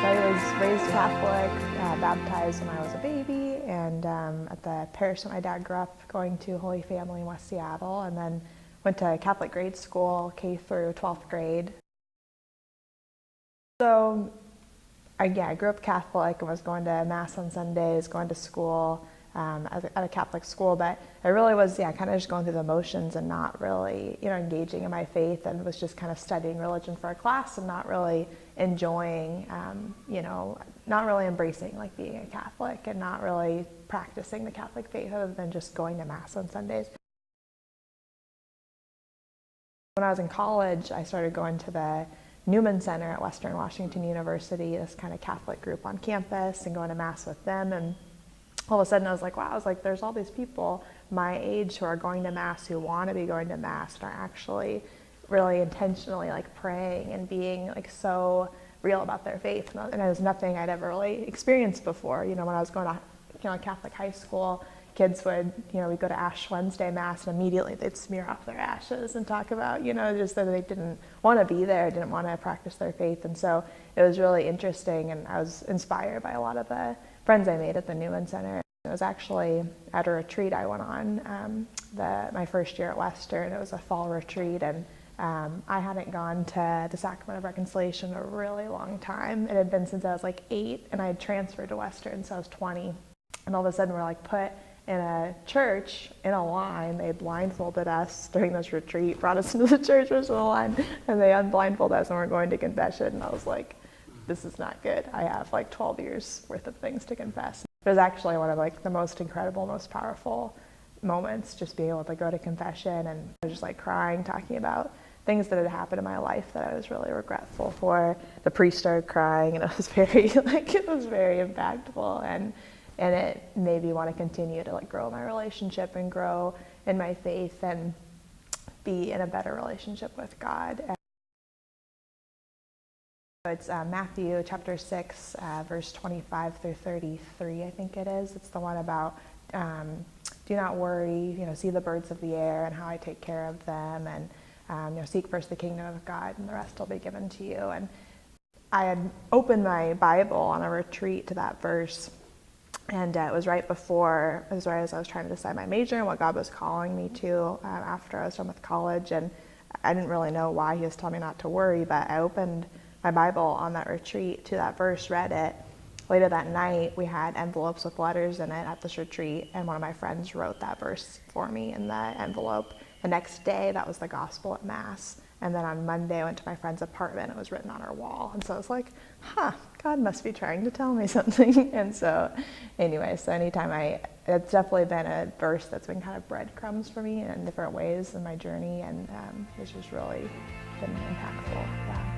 So I was raised Catholic, baptized when I was a baby, and at the parish that my dad grew up going to, Holy Family in West Seattle, and then went to Catholic grade school, K through 12th grade. So I grew up Catholic and was going to Mass on Sundays, going to school at a Catholic school, but I really was, kind of just going through the motions and not really, engaging in my faith, and was just kind of studying religion for a class and not really enjoying, not really embracing like being a Catholic and not really practicing the Catholic faith other than just going to Mass on Sundays. When I was in college, I started going to the Newman Center at Western Washington University, this kind of Catholic group on campus, and going to Mass with them. And all of a sudden I was like, wow, there's all these people my age who are going to Mass, who want to be going to Mass, and are actually really intentionally like praying and being like so real about their faith. And it was nothing I'd ever really experienced before. When I was going to Catholic high school, kids would, we'd go to Ash Wednesday Mass, and immediately they'd smear off their ashes and talk about, just that they didn't want to be there, didn't want to practice their faith. And so it was really interesting, and I was inspired by a lot of the friends I made at the Newman Center. It was actually at a retreat I went on my first year at Western. It was a fall retreat, and I hadn't gone to the Sacrament of Reconciliation in a really long time. It had been since I was like 8, and I had transferred to Western, so I was 20. And all of a sudden we're like put in a church in a line. They blindfolded us during this retreat, brought us into the church, which was in a line, and they unblindfolded us, and we're going to confession. And I was like, this is not good. I have like 12 years worth of things to confess. It was actually one of like the most incredible, most powerful moments, just being able to go to confession, and I was just like crying, talking about things that had happened in my life that I was really regretful for. The priest started crying, and it was very impactful, and it made me want to continue to like grow my relationship and grow in my faith and be in a better relationship with God. It's Matthew chapter 6, verse 25 through 33, I think it is. It's the one about do not worry, see the birds of the air and how I take care of them, and seek first the kingdom of God, and the rest will be given to you. And I had opened my Bible on a retreat to that verse, and it was right as I was trying to decide my major and what God was calling me to after I was done with college. And I didn't really know why he was telling me not to worry, but I opened my Bible on that retreat to that verse, read it. Later that night, we had envelopes with letters in it at this retreat, and one of my friends wrote that verse for me in the envelope. The next day, that was the gospel at Mass. And then on Monday, I went to my friend's apartment. It was written on her wall. And so I was like, God must be trying to tell me something. And so anyway, it's definitely been a verse that's been kind of breadcrumbs for me in different ways in my journey, and it's just really been impactful. Yeah.